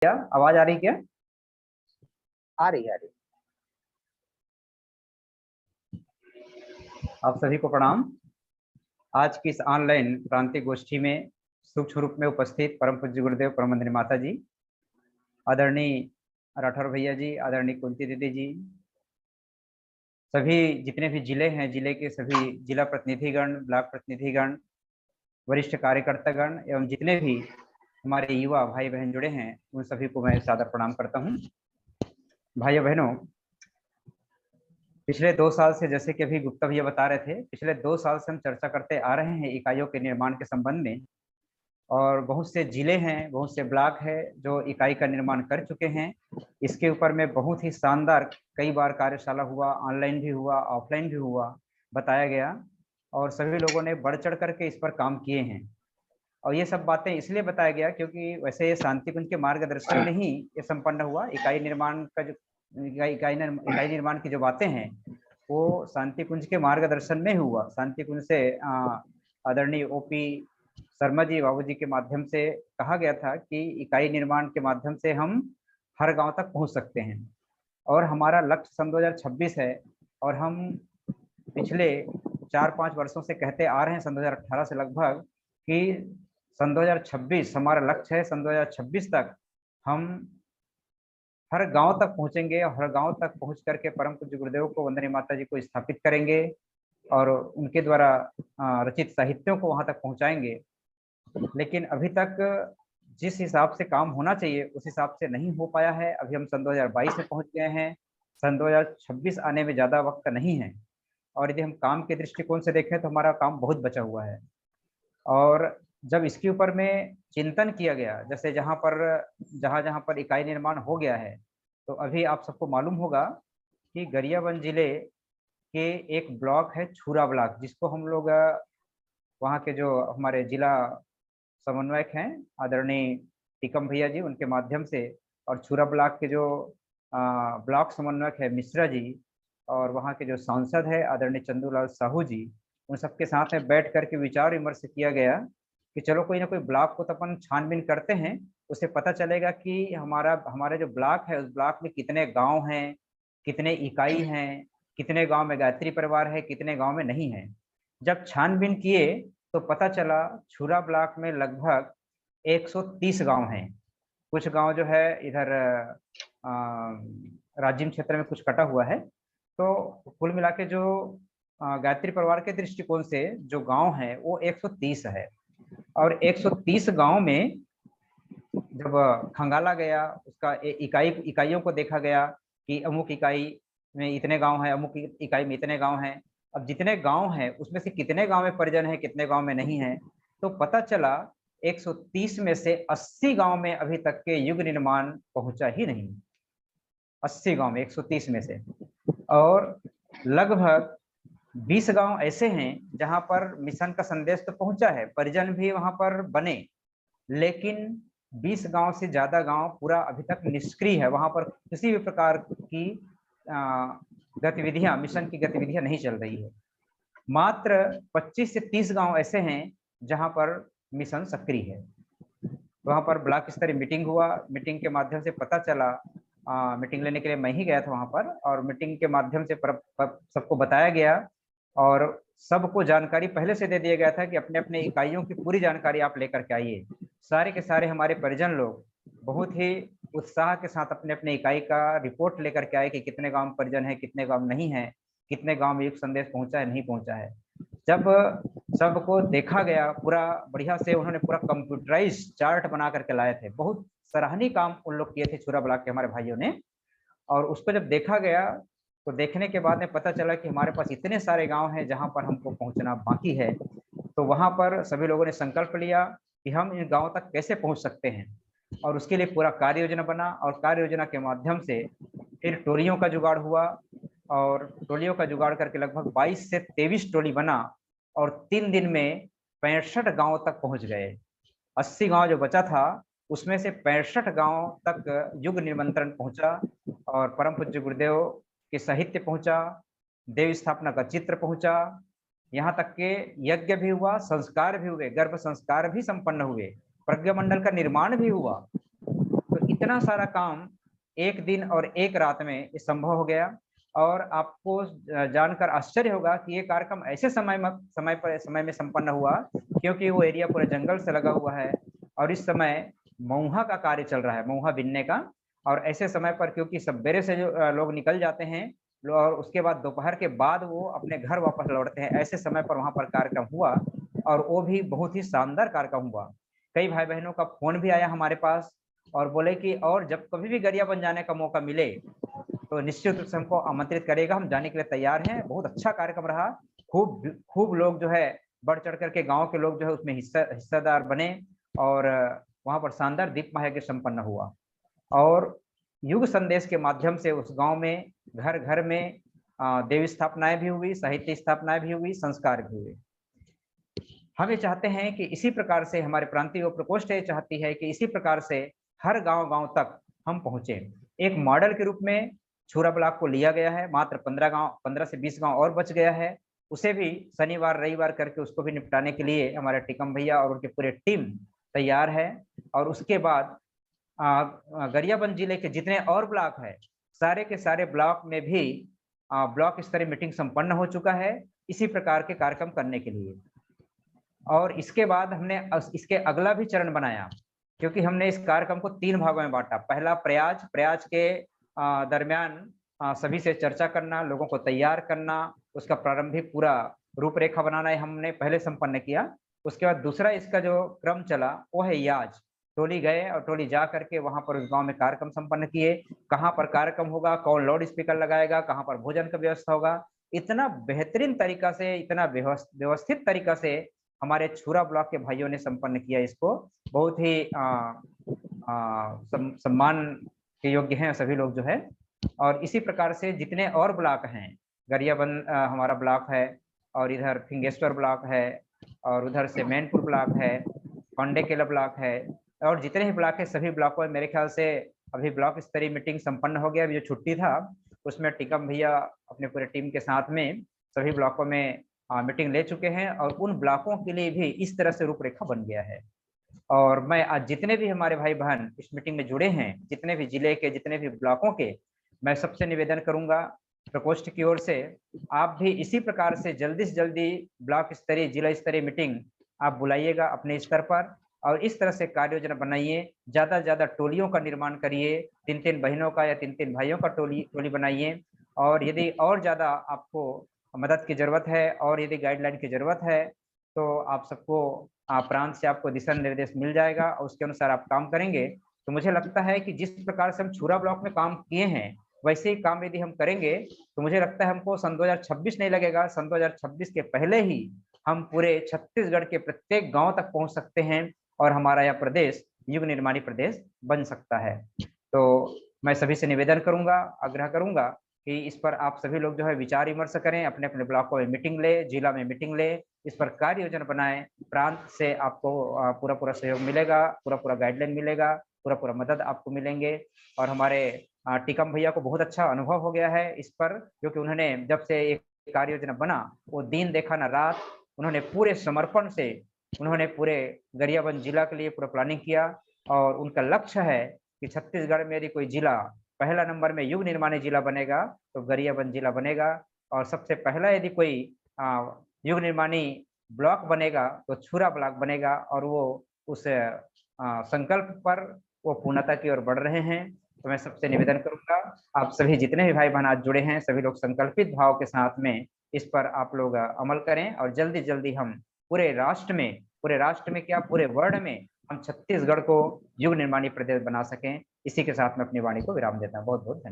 क्या आवाज आ रही क्या? आ रही है। आप सभी को प्रणाम। आज की इस ऑनलाइन क्रांति गोष्ठी में सूक्ष्म रूप में उपस्थित परम पूज्य गुरुदेव परमवंदनीय माता जी, आदरणीय राठौर भैया जी, आदरणीय कुंती दीदी जी, सभी जितने भी जिले हैं, जिले के सभी जिला प्रतिनिधिगण, ब्लॉक प्रतिनिधिगण, वरिष्ठ कार्यकर्तागण एवं जितने भी हमारे युवा भाई बहन जुड़े हैं, उन सभी को मैं सादर प्रणाम करता हूँ। भाइयों बहनों, पिछले 2 साल से, जैसे कि अभी गुप्ता भैया बता रहे थे, पिछले 2 साल से हम चर्चा करते आ रहे हैं इकाइयों के निर्माण के संबंध में। और बहुत से जिले हैं, बहुत से ब्लॉक है जो इकाई का निर्माण कर चुके हैं। इसके ऊपर में बहुत ही शानदार कई बार कार्यशाला हुआ, ऑनलाइन भी हुआ, ऑफलाइन भी हुआ, बताया गया और सभी लोगों ने बढ़ चढ़ करके इस पर काम किए हैं। और ये सब बातें इसलिए बताया गया क्योंकि वैसे शांति कुंज के मार्गदर्शन में ही ये संपन्न हुआ। इकाई निर्माण का जो इकाई निर्माण की जो बातें हैं वो शांति कुंज के मार्गदर्शन में हुआ। शांति कुंज से आदरणीय ओपी शर्मा जी बाबू जी के माध्यम से कहा गया था कि इकाई निर्माण के माध्यम से हम हर गांव तक पहुंच सकते हैं और हमारा लक्ष्य सन 2026 है। और हम पिछले 4-5 वर्षों से कहते आ रहे हैं, सन 2018 से लगभग, कि सन 2026 हमारा लक्ष्य है। सन 2026 तक हम हर गांव तक पहुंचेंगे और हर गांव तक पहुंच करके परम पूज्य गुरुदेव को, वंदनीय माता जी को स्थापित करेंगे और उनके द्वारा रचित साहित्यों को वहां तक पहुंचाएंगे। लेकिन अभी तक जिस हिसाब से काम होना चाहिए उस हिसाब से नहीं हो पाया है। अभी हम सन 2022 में पहुंच गए हैं, सन 2026 आने में ज़्यादा वक्त नहीं है। और यदि हम काम के दृष्टिकोण से देखें तो हमारा काम बहुत बचा हुआ है। और जब इसके ऊपर में चिंतन किया गया, जैसे जहाँ जहाँ पर इकाई निर्माण हो गया है, तो अभी आप सबको मालूम होगा कि गरियाबंद जिले के एक ब्लॉक है छूरा ब्लॉक, जिसको हम लोग वहाँ के जो हमारे जिला समन्वयक हैं आदरणीय टीकम भैया जी, उनके माध्यम से, और छूरा ब्लॉक के जो ब्लॉक समन्वयक है मिश्रा जी, और वहाँ के जो सांसद है आदरणीय चंदूलाल साहू जी, उन सबके साथ में बैठ करके विचार विमर्श किया गया कि चलो कोई ना कोई ब्लॉक को तो अपन छानबीन करते हैं, उससे पता चलेगा कि हमारे जो ब्लॉक है उस ब्लॉक में कितने गांव हैं, कितने इकाई हैं, कितने गांव में गायत्री परिवार है, कितने गांव में नहीं है। जब छानबीन किए तो पता चला छुरा ब्लॉक में लगभग 130 गांव हैं। कुछ गांव जो है इधर राजिम क्षेत्र में कुछ कटा हुआ है। तो कुल मिला के जो गायत्री परिवार के दृष्टिकोण से जो गांव है वो 130 है। और 130 गांव में जब खंगाला गया, उसका इकाइयों को देखा गया कि अमुक इकाई में इतने गांव हैं, अमुक इकाई में इतने गांव हैं। अब जितने गांव हैं उसमें से कितने गांव में परिजन है, कितने गांव में नहीं है, तो पता चला 130 में से 80 गांव में अभी तक के युग निर्माण पहुंचा ही नहीं। 80 गांव में 130 में से। और लगभग 20 गांव ऐसे हैं जहां पर मिशन का संदेश तो पहुंचा है, परिजन भी वहां पर बने, लेकिन 20 गांव से ज्यादा गांव पूरा अभी तक निष्क्रिय है। वहां पर किसी भी प्रकार की गतिविधियां, मिशन की गतिविधियां नहीं चल रही है। मात्र 25 से 30 गांव ऐसे हैं जहां पर मिशन सक्रिय है। वहां पर ब्लॉक स्तरीय मीटिंग हुआ। मीटिंग के माध्यम से पता चला, मीटिंग लेने के लिए मैं ही गया था वहां पर, और मीटिंग के माध्यम से सबको बताया गया और सबको जानकारी पहले से दे दिया गया था कि अपने अपने इकाइयों की पूरी जानकारी आप लेकर के आइए। सारे के सारे हमारे परिजन लोग बहुत ही उत्साह के साथ अपने अपने इकाई का रिपोर्ट लेकर के आए कि कितने गांव में परिजन है, कितने गांव नहीं है, कितने गांव में युग संदेश पहुंचा है, नहीं पहुंचा है। जब सबको देखा गया पूरा बढ़िया से, उन्होंने पूरा कंप्यूटराइज चार्ट बना करके लाए थे। बहुत सराहनीय काम उन लोग किए थे छुरा ब्लॉक के हमारे भाइयों ने। और उसको जब देखा गया तो देखने के बाद में पता चला कि हमारे पास इतने सारे गांव हैं जहां पर हमको पहुंचना बाकी है। तो वहां पर सभी लोगों ने संकल्प लिया कि हम इन गांव तक कैसे पहुंच सकते हैं, और उसके लिए पूरा कार्य योजना बना। और कार्य योजना के माध्यम से फिर टोलियों का जुगाड़ हुआ, और टोलियों का जुगाड़ करके लगभग 22 से 23 टोली बना, और 3 दिन में 65 गांव तक पहुंच गए। 80 गांव जो बचा था उसमें से 65 गांव तक युग निमंत्रण पहुंचा, और परम पूज्य गुरुदेव के साहित्य पहुंचा, देव स्थापना का चित्र पहुंचा, यहाँ तक के यज्ञ भी हुआ, संस्कार भी हुए, गर्भ संस्कार भी संपन्न हुए, प्रज्ञा मंडल का निर्माण भी हुआ। तो इतना सारा काम एक दिन और एक रात में ये संभव हो गया। और आपको जानकर आश्चर्य होगा कि ये कार्यक्रम ऐसे समय में संपन्न हुआ क्योंकि वो एरिया पूरे जंगल से लगा हुआ है और इस समय महुआ का कार्य चल रहा है, महुआ बिनने का। और ऐसे समय पर क्योंकि सवेरे से जो लोग निकल जाते हैं और उसके बाद दोपहर के बाद वो अपने घर वापस लौटते हैं, ऐसे समय पर वहां पर कार्यक्रम हुआ और वो भी बहुत ही शानदार कार्यक्रम हुआ। कई भाई बहनों का फोन भी आया हमारे पास और बोले कि और जब कभी भी गरियाबंद जाने का मौका मिले तो निश्चित रूप से हमको आमंत्रित करेगा, हम जाने के लिए तैयार हैं। बहुत अच्छा कार्यक्रम रहा, खूब खूब लोग जो है बढ़ चढ़ करके गांव के लोग जो है उसमें हिस्सेदार बने और वहां पर शानदार दीप महायज्ञ संपन्न हुआ। और युग संदेश के माध्यम से उस गांव में घर घर में देवी स्थापनाएं भी हुई, साहित्य स्थापनाएं भी हुई, संस्कार भी हुए। हम ये चाहते हैं कि इसी प्रकार से हमारे प्रांतीय युवा प्रकोष्ठ ये चाहती है कि इसी प्रकार से हर गांव गांव तक हम पहुंचे। एक मॉडल के रूप में छुरा ब्लॉक को लिया गया है, मात्र 15 से 20 गांव और बच गया है, उसे भी शनिवार रविवार करके उसको भी निपटाने के लिए हमारे टिकम भैया और उनकी पूरी टीम तैयार है। और उसके बाद गरियाबंद जिले के जितने और ब्लॉक है सारे के सारे ब्लॉक में भी ब्लॉक स्तरीय मीटिंग संपन्न हो चुका है इसी प्रकार के कार्यक्रम करने के लिए। और इसके बाद हमने इसके अगला भी चरण बनाया क्योंकि हमने इस कार्यक्रम को 3 भागों में बांटा। पहला प्रयाज के दरमियान सभी से चर्चा करना, लोगों को तैयार करना, उसका प्रारंभिक पूरा रूपरेखा बनाना हमने पहले संपन्न किया। उसके बाद दूसरा इसका जो क्रम चला वो है याज। टोली गए और टोली जा करके वहां पर उस गांव में कार्यक्रम संपन्न किए, कहाँ पर कार्यक्रम होगा, कौन लाउड स्पीकर लगाएगा, कहाँ पर भोजन का व्यवस्था होगा, इतना बेहतरीन तरीका से, इतना व्यवस्थित तरीका से हमारे छुरा ब्लॉक के भाइयों ने संपन्न किया। इसको बहुत ही सम्मान के योग्य हैं सभी लोग जो है। और इसी प्रकार से जितने और ब्लॉक हैं, गरियाबंद हमारा ब्लॉक है और इधर फिंगेश्वर ब्लॉक है और उधर से मैनपुर ब्लॉक है, पांडेकेला ब्लॉक है और जितने भी ब्लॉक है सभी ब्लॉकों में मेरे ख्याल से अभी ब्लॉक स्तरीय मीटिंग संपन्न हो गया। अभी जो छुट्टी था उसमें टिकम भैया अपने पूरे टीम के साथ में सभी ब्लॉकों में मीटिंग ले चुके हैं और उन ब्लॉकों के लिए भी इस तरह से रूपरेखा बन गया है। और मैं आज जितने भी हमारे भाई बहन इस मीटिंग में जुड़े हैं, जितने भी जिले के, जितने भी ब्लॉकों के, मैं सबसे निवेदन करूंगा प्रकोष्ठ की ओर से आप भी इसी प्रकार से जल्दी ब्लॉक स्तरीय, जिला स्तरीय मीटिंग आप बुलाइएगा अपने स्तर पर और इस तरह से कार्य योजना बनाइए। ज्यादा से ज्यादा टोलियों का निर्माण करिए, 3-3 बहनों का या 3-3 भाइयों का टोली बनाइए। और यदि और ज्यादा आपको मदद की जरूरत है और यदि गाइडलाइन की जरूरत है तो आप सबको प्रांत से आपको दिशा निर्देश मिल जाएगा और उसके अनुसार आप काम करेंगे। तो मुझे लगता है कि जिस प्रकार से हम छुरा ब्लॉक में काम किए हैं वैसे ही काम यदि हम करेंगे तो मुझे लगता है हमको सन 2026 नहीं लगेगा, सन 2026 के पहले ही हम पूरे छत्तीसगढ़ के प्रत्येक गांव तक पहुंच सकते हैं और हमारा यह प्रदेश युग निर्माणी प्रदेश बन सकता है। तो मैं सभी से निवेदन करूंगा, आग्रह करूंगा कि इस पर आप सभी लोग जो है विचार विमर्श करें, अपने अपने ब्लॉकों में मीटिंग ले, जिला में मीटिंग ले, इस पर कार्य योजना बनाएं। प्रांत से आपको पूरा सहयोग मिलेगा, पूरा गाइडलाइन मिलेगा, पूरा मदद आपको मिलेंगे। और हमारे टिकम भैया को बहुत अच्छा अनुभव हो गया है इस पर, क्योंकि उन्होंने जब से एक कार्य योजना बना वो दिन देखा ना रात, उन्होंने पूरे समर्पण से उन्होंने पूरे गरियाबंद जिला के लिए पूरा प्लानिंग किया और उनका लक्ष्य है कि छत्तीसगढ़ में यदि कोई जिला पहला नंबर में युग निर्माणी जिला बनेगा तो गरियाबंद जिला बनेगा और सबसे पहला यदि कोई युग निर्माणी ब्लॉक बनेगा तो छुरा ब्लॉक बनेगा। और वो उस संकल्प पर वो पूर्णता की ओर बढ़ रहे हैं। तो मैं सबसे निवेदन करूंगा आप सभी जितने भी भाई बहन आज जुड़े हैं सभी लोग संकल्पित भाव के साथ में इस पर आप लोग अमल करें और जल्दी हम पूरे राष्ट्र में क्या पूरे वर्ल्ड में हम छत्तीसगढ़ को युग निर्माणी प्रदेश बना सकें। इसी के साथ में अपनी वाणी को विराम देता हूँ। बहुत बहुत धन्यवाद।